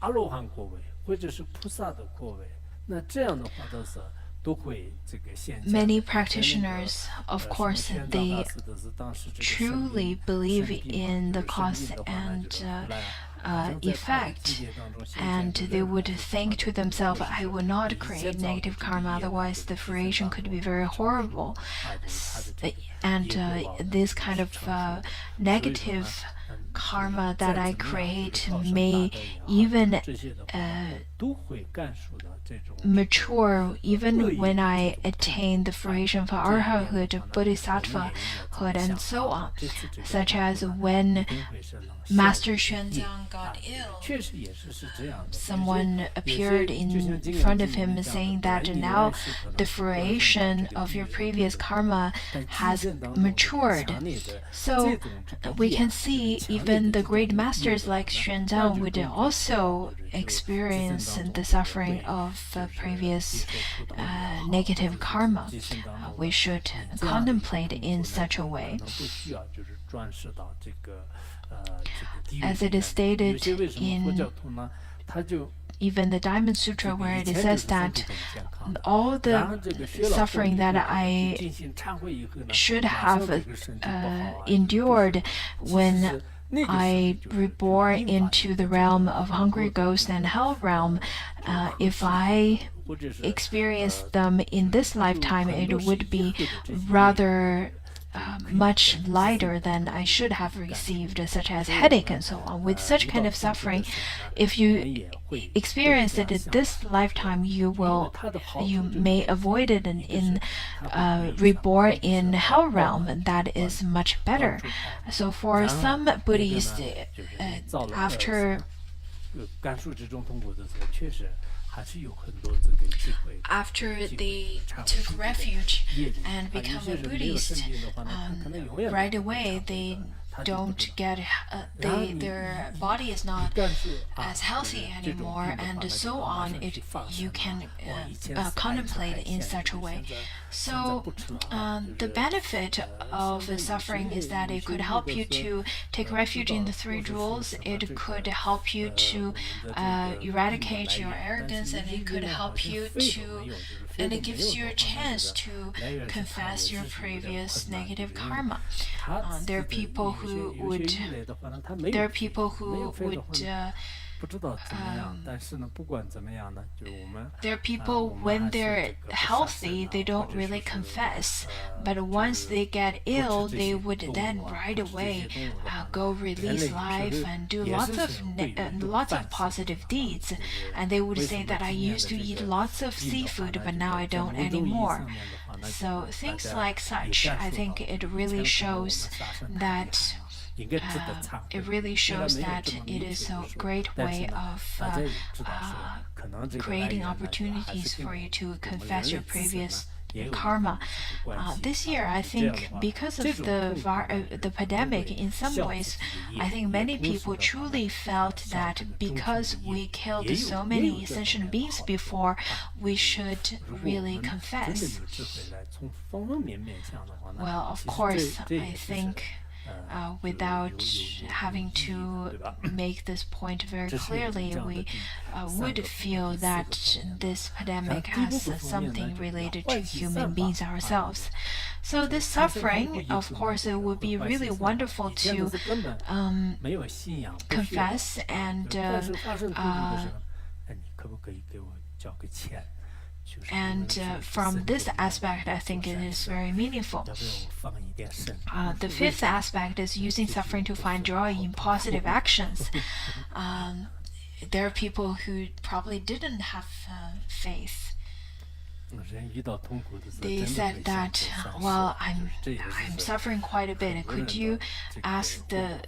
阿罗汉果位或者是菩萨的果位，那这样的话都是。Many practitioners, of course, they truly believe in the cause and effect, and they would think to themselves, I will not create negative karma, otherwise the creation could be very horrible. And this kind of negative karma that I create may even mature even when I attain the fruition for arhathood, bodhisattvahood, and so on, such as when Master Xuanzang got ill, someone appeared in front of him saying that now the fruition of your previous karma has matured. So we can see even the great masters like Xuanzang would also experience the suffering of previous negative karma. We should contemplate in such a way. As it is stated in even the Diamond Sutra, where it says that all the suffering that I should have endured when I reborn into the realm of hungry ghosts and hell realm, if I experience them in this lifetime, it would be rather much lighter than I should have received, such as headache and so on. With such kind of suffering, if you experience it in this lifetime, you may avoid it in reborn in hell realm, and that is much better. So for some Buddhists, after they took refuge and become a Buddhist, right away they don't get their body is not as healthy anymore, and so on. You can contemplate in such a way. So the benefit of the suffering is that it could help you to take refuge in the three jewels. It could help you to eradicate your arrogance, and it could help you to, and it gives you a chance to confess your previous negative karma. There are people who would there are people, when they're healthy, they don't really confess, but once they get ill, they would then right away go release life and do lots of positive deeds, and they would say that I used to eat lots of seafood, but now I don't anymore. So things like such, I think it really shows that it is a great way of creating opportunities for you to confess your previous karma. This year, I think, because of the pandemic, in some ways, I think many people truly felt that because we killed so many sentient beings before, we should really confess. Well, of course, I think without having to make this point very clearly, we would feel that this pandemic has something related to human beings ourselves. So this suffering, of course, it would be really wonderful to confess and from this aspect, I think it is very meaningful. The fifth aspect is using suffering to find joy in positive actions. There are people who probably didn't have faith. They said that, well, I'm suffering quite a bit. Could you ask the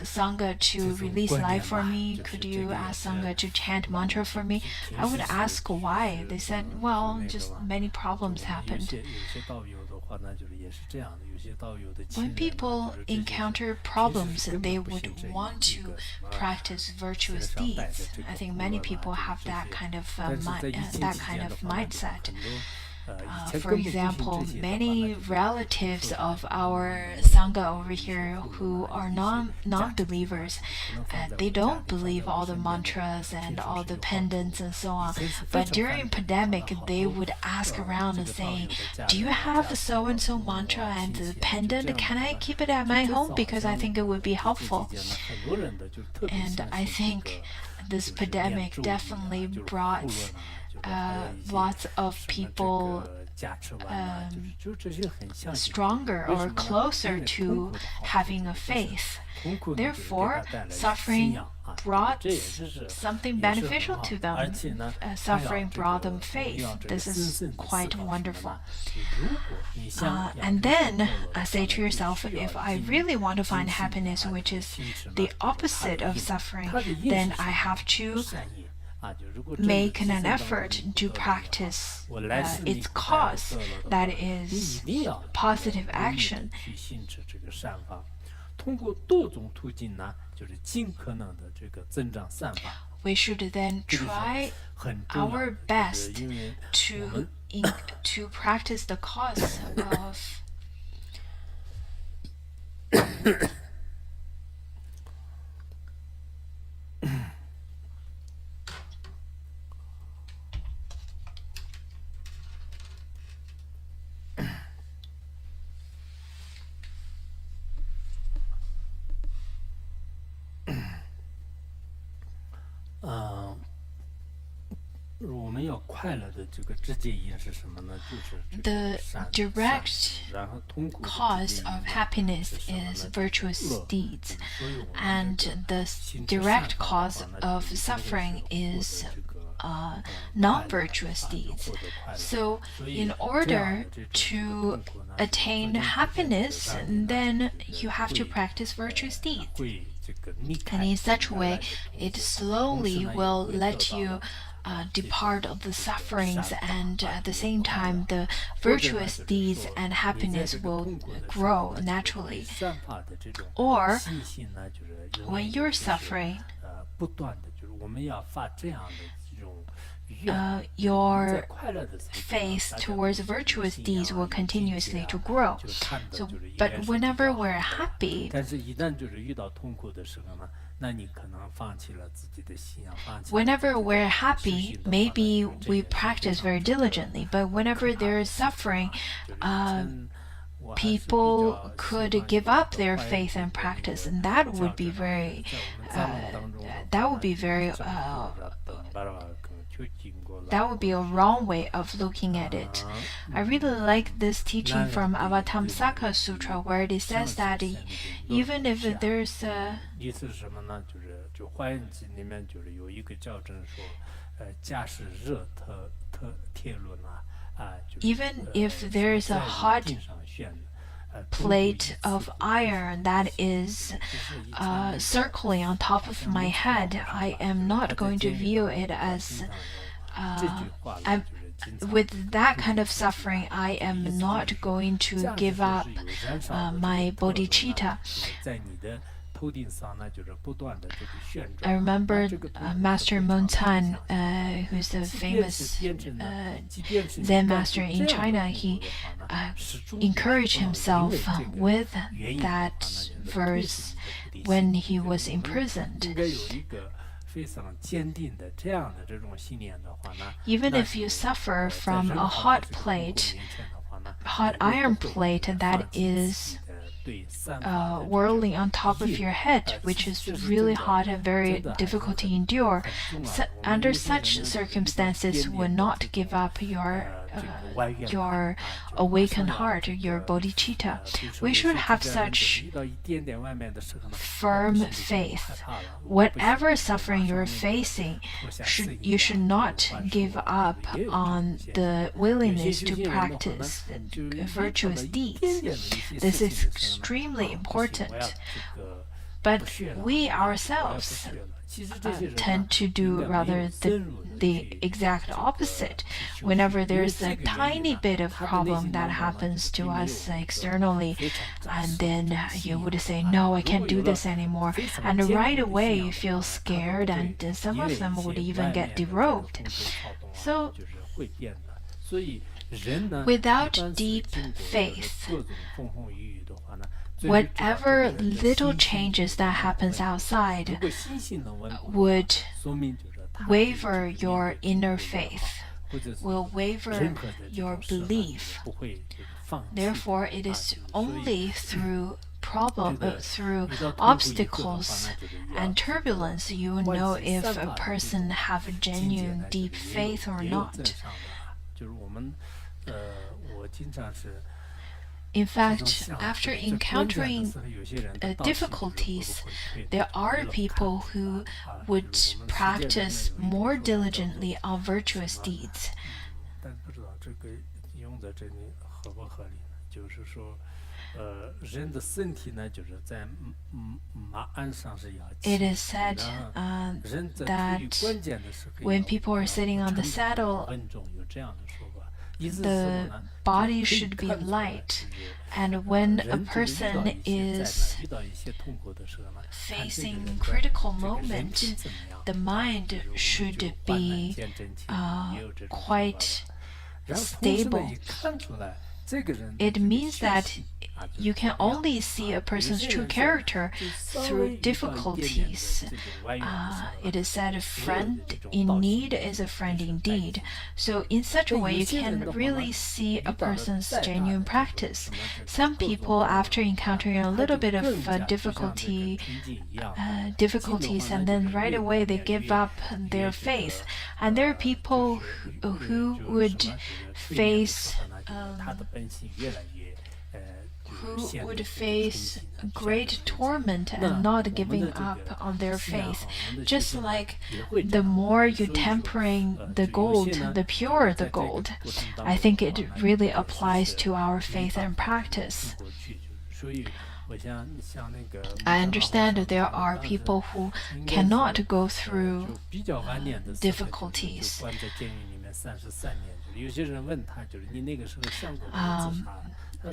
Sangha to release life for me? Could you ask Sangha to chant mantra for me? I would ask why. They said, well, just many problems happened. When people encounter problems, they would want to practice virtuous deeds. I think many people have that kind of mindset. For example, many relatives of our Sangha over here who are non-believers, they don't believe all the mantras and all the pendants and so on. But during pandemic, they would ask around and say, "Do you have so and so mantra and the pendant? Can I keep it at my home because I think it would be helpful?" And I think this pandemic definitely brought lots of people stronger or closer to having a faith. Therefore, suffering brought something beneficial to them. Suffering brought them faith. This is quite wonderful. And then say to yourself, if I really want to find happiness, which is the opposite of suffering, then I have to make an effort to practice its cause, that is positive action. We should then try our best to practice the cause of the direct cause of happiness is virtuous deeds, and the direct cause of suffering is non-virtuous deeds. So in order to attain happiness, then you have to practice virtuous deeds. And in such a way, it slowly will let you depart of the sufferings, and at the same time the virtuous deeds and happiness will grow naturally. Or when you're suffering, your faith towards virtuous deeds will continuously to grow. So, but whenever we're happy, maybe we practice very diligently, but whenever there is suffering, people could give up their faith and practice, and that would be very a wrong way of looking at it. I really like this teaching from Avatamsaka Sutra, where it says that even if there's a hot plate of iron that is circling on top of my head, I am not going to view it as with that kind of suffering, I am not going to give up my bodhicitta. I remember Master Montan, who's a famous Zen master in China. He encouraged himself with that verse when he was imprisoned. Even if you suffer from a hot iron plate that is whirling on top of your head, which is really hot and very difficult to endure, under such circumstances, will not give up your awakened heart, your bodhicitta. We should have such firm faith. Whatever suffering you're facing, you should not give up on the willingness to practice virtuous deeds. This is extremely important. But we ourselves tend to do rather the exact opposite. Whenever there's a tiny bit of problem that happens to us externally, and then you would say, "No, I can't do this anymore," and right away you feel scared, and some of them would even get derobed. So Without deep faith, whatever little changes that happens outside would waver your inner faith, will waver your belief. Therefore, it is only through through obstacles and turbulence you will know if a person have a genuine deep faith or not. In fact, after encountering difficulties, there are people who would practice more diligently on virtuous deeds. It is said that when people are sitting on the saddle, the body should be light, and when a person is facing critical moment, the mind should be quite stable. It means that you can only see a person's true character through difficulties. It is said a friend in need is a friend indeed. So in such a way, you can really see a person's genuine practice. Some people, after encountering a little bit of difficulties, and then right away they give up their faith. And there are people who would face great torment and not giving up on their faith. Just like the more you tempering the gold, the purer the gold. I think it really applies to our faith and practice. I understand that there are people who cannot go through difficulties.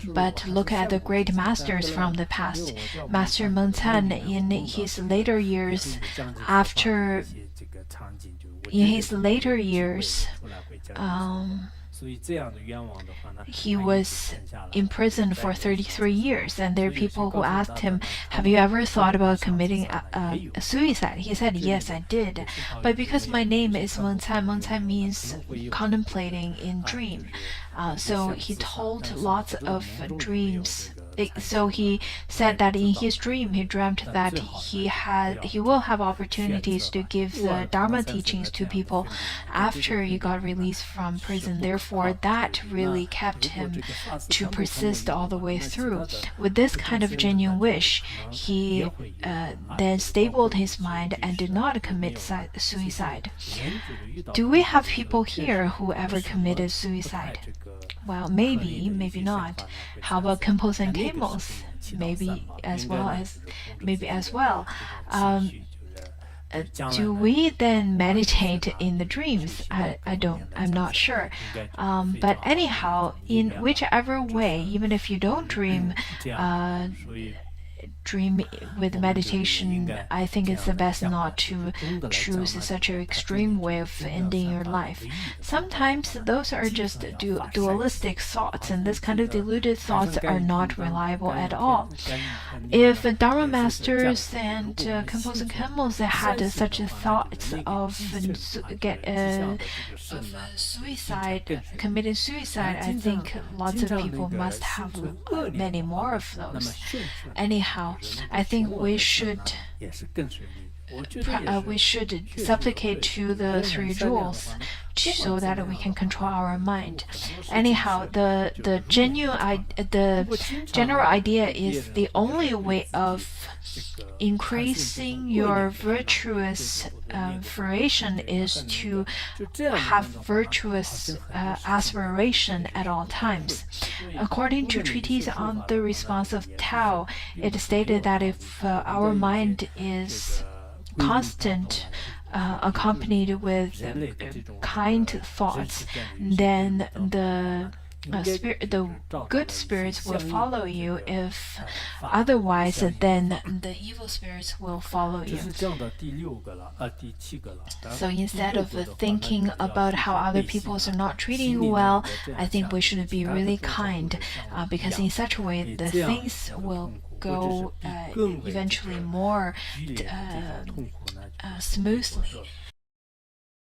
But look at the great masters from the past. Master Mengcan, in his later years, he was imprisoned for 33 years, and there are people who asked him, "Have you ever thought about committing suicide?" He said, "Yes, I did. But because my name is Mengcan, Mengcan means contemplating in dream." So he told lots of dreams. So he said that in his dream he dreamt that he will have opportunities to give the Dharma teachings to people after he got released from prison. Therefore, that really kept him to persist all the way through. With this kind of genuine wish, he then stabled his mind and did not commit suicide. Do we have people here who ever committed suicide? Well, maybe not. How about Kenpos and Kamos? Maybe as well. Do we then meditate in the dreams? I'm not sure. But anyhow, in whichever way, even if you don't dream with meditation, I think it's the best not to choose such an extreme way of ending your life. Sometimes those are just dualistic thoughts, and this kind of deluded thoughts are not reliable at all. If Dharma masters and Kenpos and Kemos had such thoughts of committing suicide, I think lots of people must have many more of those. Anyhow, I think we should supplicate to the three jewels so that we can control our mind. Anyhow, the general idea is the only way of increasing your virtuous fruition is to have virtuous aspiration at all times. According to treatise on the response of Tao, it stated that if our mind is constant, accompanied with kind thoughts, then the the good spirits will follow you. If otherwise, then the evil spirits will follow you. So instead of thinking about how other people are not treating you well, I think we should be really kind, because in such a way the things will go eventually more smoothly.